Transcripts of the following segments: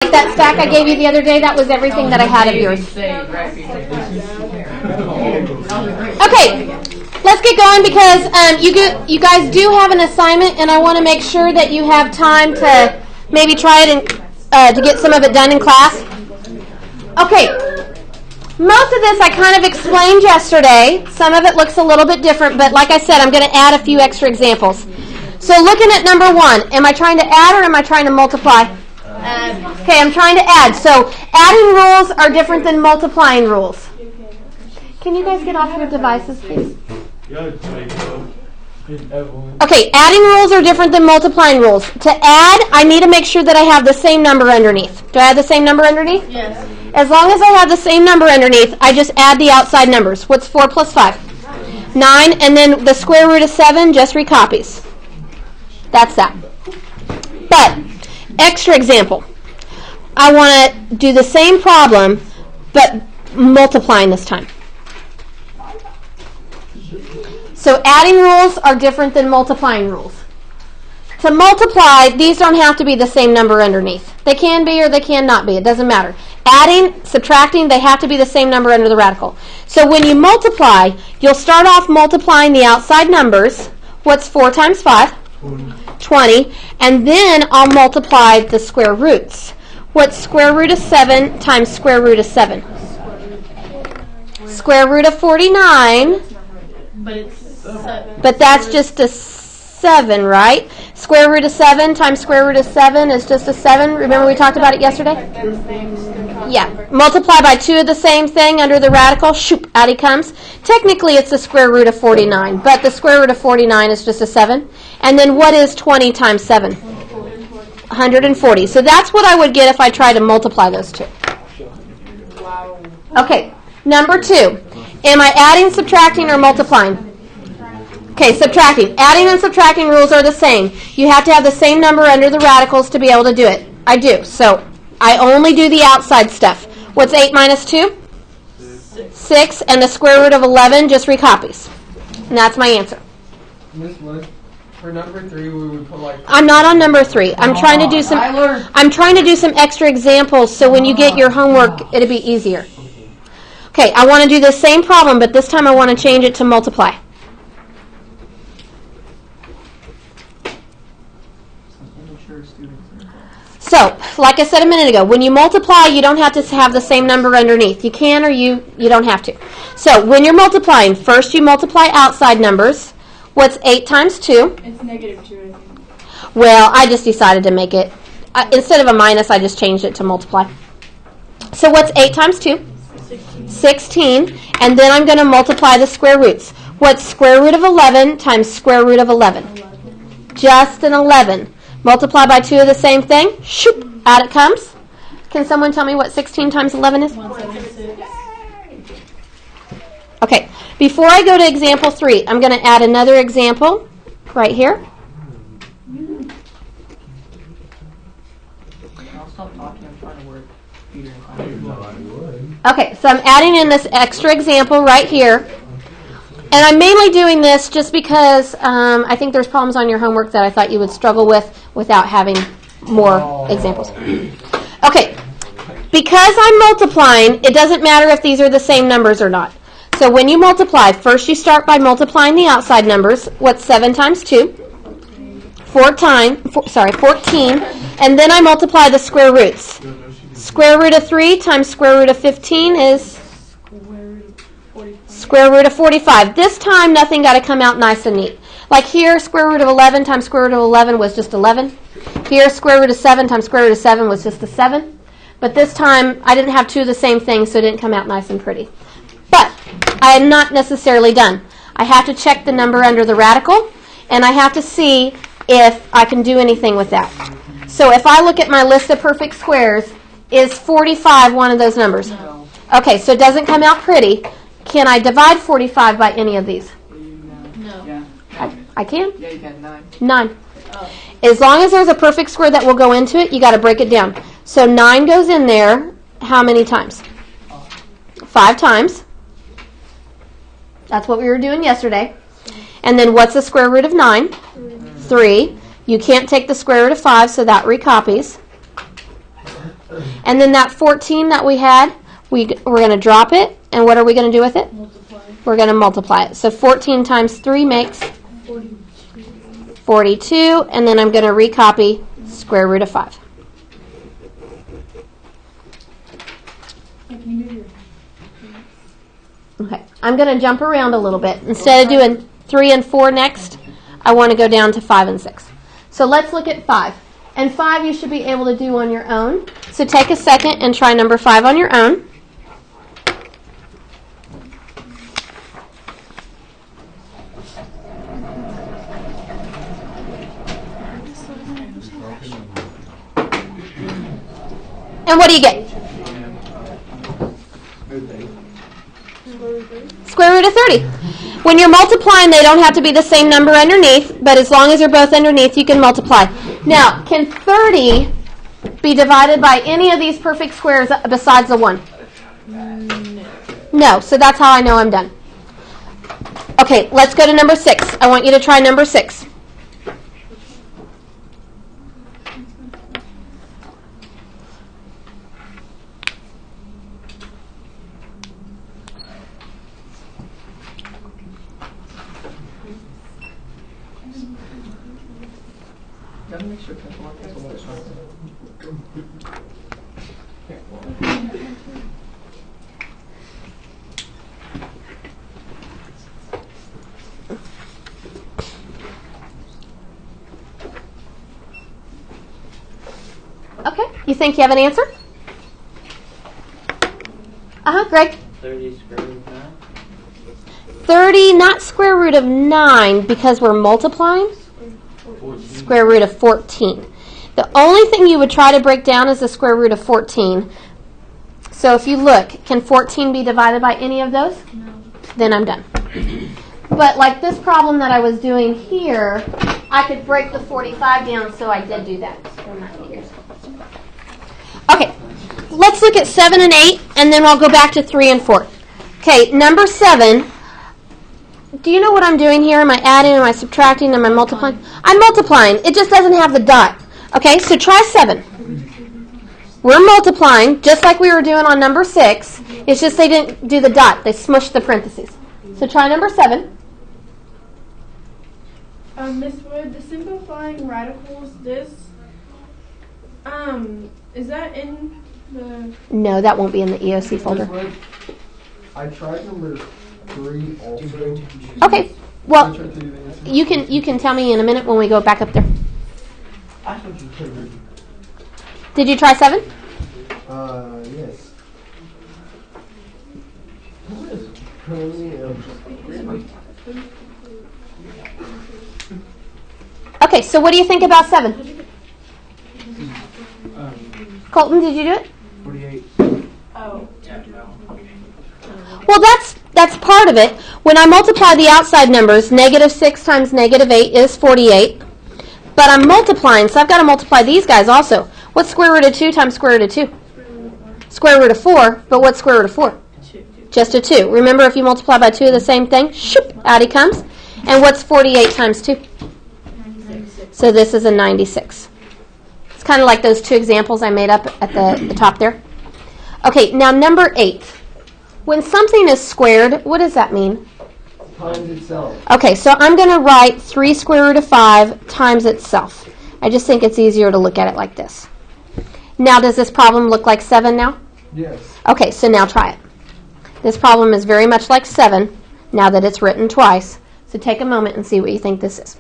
like that stack I gave you the other day? That was everything that I had of yours. Okay, let's get going because you guys do have an assignment, and I want to make sure that you have time to maybe try it and to get some of it done in class. Okay, most of this I kind of explained yesterday. Some of it looks a little bit different, but like I said, I'm going to add a few extra examples. So looking at number 1, am I trying to add or am I trying to multiply? Okay, I'm trying to add. So adding rules are different than multiplying rules. Can you guys get off your devices, please? Okay, adding rules are different than multiplying rules. To add, I need to make sure that I have the same number underneath. Do I have the same number underneath? Yes. As long as I have the same number underneath, I just add the outside numbers. What's 4 plus 5? 9, and then the square root of 7 just recopies. That's that. But, extra example. I want to do the same problem, but multiplying this time. So adding rules are different than multiplying rules. To multiply, these don't have to be the same number underneath. They can be or they cannot be. It doesn't matter. Adding, subtracting, they have to be the same number under the radical. So when you multiply, you'll start off multiplying the outside numbers. What's 4 times 5? 20. And then I'll multiply the square roots. What's square root of 7 times square root of 7? Square root of 49. But it's 7. But that's just a 7, right? Square root of 7 times square root of 7 is just a 7. Remember we talked about it yesterday? Yeah. Multiply by 2 of the same thing under the radical. Shoop, out he comes. Technically it's the square root of 49, but the square root of 49 is just a 7. And then what is 20 times 7? 140. So that's what I would get if I try to multiply those two. Okay, number 2. Am I adding, subtracting, or multiplying? Okay, subtracting. Adding and subtracting rules are the same. You have to have the same number under the radicals to be able to do it. I do. So I only do the outside stuff. What's 8 minus 2? 6. And the square root of 11 just recopies. And that's my answer. For number 3, we would put like... I'm not on number 3. I'm trying to do some extra examples so when you get your homework, it'll be easier. Okay, I want to do the same problem, but this time I want to change it to multiply. So, like I said a minute ago, when you multiply, you don't have to have the same number underneath. You can or you don't have to. So, when you're multiplying, first you multiply outside numbers. What's 8 times 2? It's negative 2, I think. Well, I just decided to make it, instead of a minus, I just changed it to multiply. So, what's 8 times 2? 16. And then I'm going to multiply the square roots. What's square root of 11 times square root of 11? Just an 11. Multiply by 2 of the same thing. Shoop, out it comes. Can someone tell me what 16 times 11 is? 176. Okay, before I go to example 3, I'm going to add another example right here. I'll stop talking. I'm trying to work. Okay, so I'm adding in this extra example right here. And I'm mainly doing this just because I think there's problems on your homework that I thought you would struggle with without having more examples. Okay, because I'm multiplying, it doesn't matter if these are the same numbers or not. So when you multiply, first you start by multiplying the outside numbers. What's 7 times 2? 14. And then I multiply the square roots. Square root of 3 times square root of 15 is square root of 45. This time, nothing got to come out nice and neat. Like here, square root of 11 times square root of 11 was just 11. Here, square root of 7 times square root of 7 was just a 7. But this time, I didn't have 2 of the same thing, so it didn't come out nice and pretty. But I am not necessarily done. I have to check the number under the radical, and I have to see if I can do anything with that. So if I look at my list of perfect squares, is 45 one of those numbers? No. Okay, so it doesn't come out pretty. Can I divide 45 by any of these? No. Yeah. I can. Yeah, you can. 9. 9. Oh. As long as there's a perfect square that will go into it, you got to break it down. So 9 goes in there how many times? 5 times. That's what we were doing yesterday. And then what's the square root of 9? 3. You can't take the square root of 5, so that recopies. And then that 14 that we had, we're going to drop it. And what are we going to do with it? Multiply. We're going to multiply it. So 14 times 3 makes 42. And then I'm going to recopy square root of 5. Okay, I'm going to jump around a little bit. Instead of doing 3 and 4 next, I want to go down to 5 and 6. So let's look at 5. And 5 you should be able to do on your own. So take a second and try number 5 on your own. And what do you get? Square root of 30. When you're multiplying, they don't have to be the same number underneath, but as long as they're both underneath, you can multiply. Now, can 30 be divided by any of these perfect squares besides the 1? No, so that's how I know I'm done. Okay, let's go to number 6. I want you to try number 6. Gotta make sure it's not so much. Okay, you think you have an answer? Greg? 30 square root of 9. 30, not square root of 9, because we're multiplying. 14. Square root of 14. The only thing you would try to break down is the square root of 14. So if you look, can 14 be divided by any of those? No. Then I'm done. But like this problem that I was doing here, I could break the 45 down, so I did do that. Okay, let's look at 7 and 8, and then I'll go back to 3 and 4. Okay, number 7. Do you know what I'm doing here? Am I adding? Am I subtracting? Am I multiplying? I'm multiplying. It just doesn't have the dot. Okay, so try 7. We're multiplying, just like we were doing on number 6. It's just they didn't do the dot. They smushed the parentheses. So try number 7. Miss Wood, the simplifying radicals, this, is that in the... No, that won't be in the EOC folder. I tried number 3 also. Okay, I well, tried to do the answer. you can tell me in a minute when we go back up there. I thought you could. Did you try 7? Yes. Okay, so what do you think about 7? Colton, did you do it? 48. Oh. Well, that's part of it. When I multiply the outside numbers, -6 times -8 is 48. But I'm multiplying, so I've got to multiply these guys also. What's square root of 2 times square root of 2? Square root of 4, but what's square root of 4? 2. Just a 2. Remember, if you multiply by 2 of the same thing, shoop, out he comes. And what's 48 times 2? So this is a 96. It's kind of like those 2 examples I made up at the top there. Okay, now number 8. When something is squared, what does that mean? Times itself. Okay, so I'm going to write 3 square root of 5 times itself. I just think it's easier to look at it like this. Now, does this problem look like 7 now? Yes. Okay, so now try it. This problem is very much like 7, now that it's written twice. So take a moment and see what you think this is.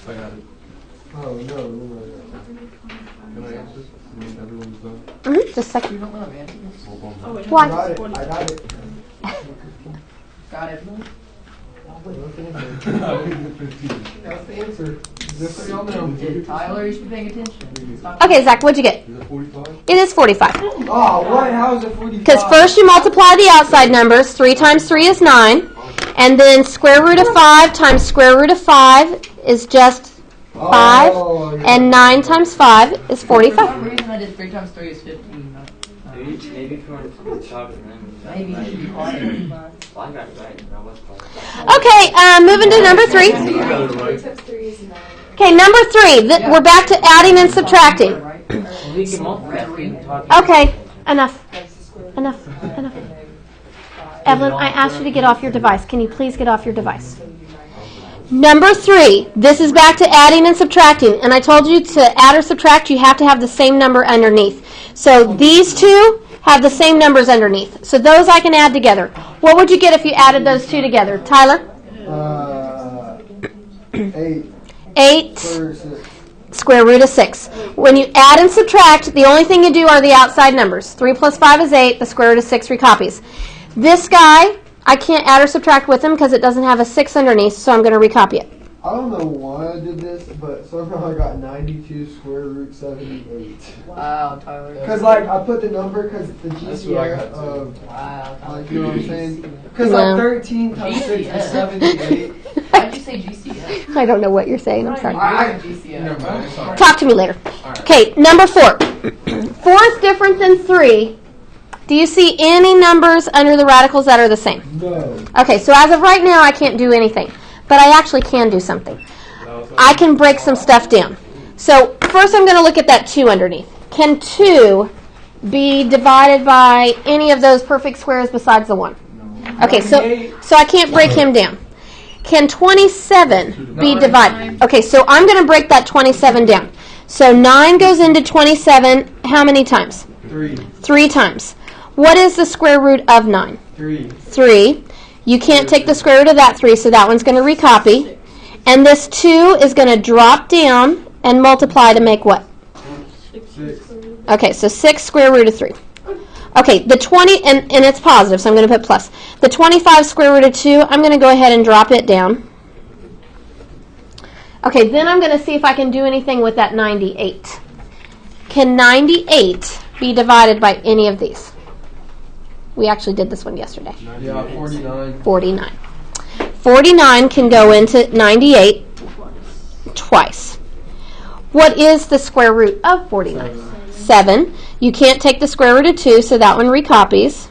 I got it. Oh, no. Can I answer? When everyone's done? Just a second. Hold on. Oh, wait, Why? I got it. I got it. Got it. That's the answer. Just so y'all know. Tyler, you should be paying attention. Okay, Zach, what'd you get? Is it 45? It is 45. Oh, what? How is it 45? Because first you multiply the outside numbers. 3 times 3 is 9. And then square root of 5 times square root of 5 is just 5. Oh, yeah. And 9 times 5 is For 45. some reason, I did 3 times 3 is 15. Maybe if you want to talk to them. Maybe you should be quiet. Well, I got it right. I was quiet. Okay, moving to number 3. I got it right. 3 times 3 is 9. Okay, number 3. We're back to adding and subtracting. Well, we can multiply. We can talk. Okay, enough. Enough. Evelyn, I asked you to get off your device. Can you please get off your device? Number 3. This is back to adding and subtracting. And I told you to add or subtract, you have to have the same number underneath. So these two have the same numbers underneath. So those I can add together. What would you get if you added those two together? Tyler? 8. 8 Square 6. square root of 6. When you add and subtract, the only thing you do are the outside numbers. 3 plus 5 is 8. The square root of 6 recopies. This guy, I can't add or subtract with him because it doesn't have a 6 underneath, so I'm going to recopy it. I don't know why I did this, but somehow I got 92 square root 78. Wow, Tyler. Because, like, I put the number because the That's what I GCF got, too. of, Wow, Tyler. like, you know what I'm saying? Because, No. like, 13 times 6 is GCF. 78. Why'd you say GCF? I don't know what you're saying. I'm sorry. Never mind, sorry. Talk to me later. Alright. Okay, number 4. 4 is different than 3. Do you see any numbers under the radicals that are the same? No. Okay, so as of right now, I can't do anything. But I actually can do something. I can break some stuff down. So first I'm going to look at that 2 underneath. Can 2 be divided by any of those perfect squares besides the 1? Okay, so I can't break him down. Can 27 be divided? Okay, so I'm going to break that 27 down. So 9 goes into 27 how many times? 3. 3 times. What is the square root of 9? 3. 3. You can't take the square root of that 3, so that one's going to recopy. And this 2 is going to drop down and multiply to make what? 6. Okay, so 6 square root of 3. Okay, the 20, and it's positive, so I'm going to put plus. The 25 square root of 2, I'm going to go ahead and drop it down. Okay, then I'm going to see if I can do anything with that 98. Can 98 be divided by any of these? We actually did this one yesterday. Yeah, 49. 49. 49 can go into 98 twice. What is the square root of 49? 7. You can't take the square root of 2, so that one recopies.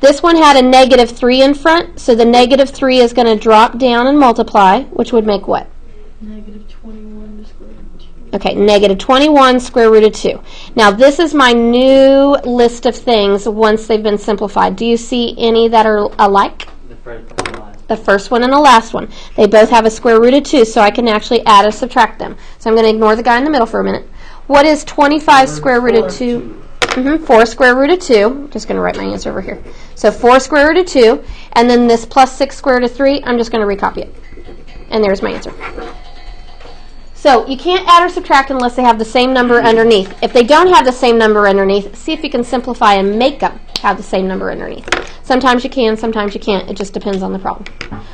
This one had a negative 3 in front, so the negative 3 is going to drop down and multiply, which would make what? Negative 21 square root of 2. Okay, negative 21 square root of 2. Now, this is my new list of things once they've been simplified. Do you see any that are alike? The first one. The first one and the last one. They both have a square root of 2, so I can actually add or subtract them. So I'm going to ignore the guy in the middle for a minute. What is 25 square root of 2? 4 square root of 2. I'm just going to write my answer over here. So 4 square root of 2, and then this plus 6 square root of 3, I'm just going to recopy it. And there's my answer. So you can't add or subtract unless they have the same number underneath. If they don't have the same number underneath, see if you can simplify and make them have the same number underneath. Sometimes you can, sometimes you can't. It just depends on the problem.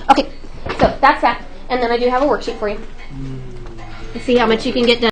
Okay, so that's that. And then I do have a worksheet for you. Let's see how much you can get done.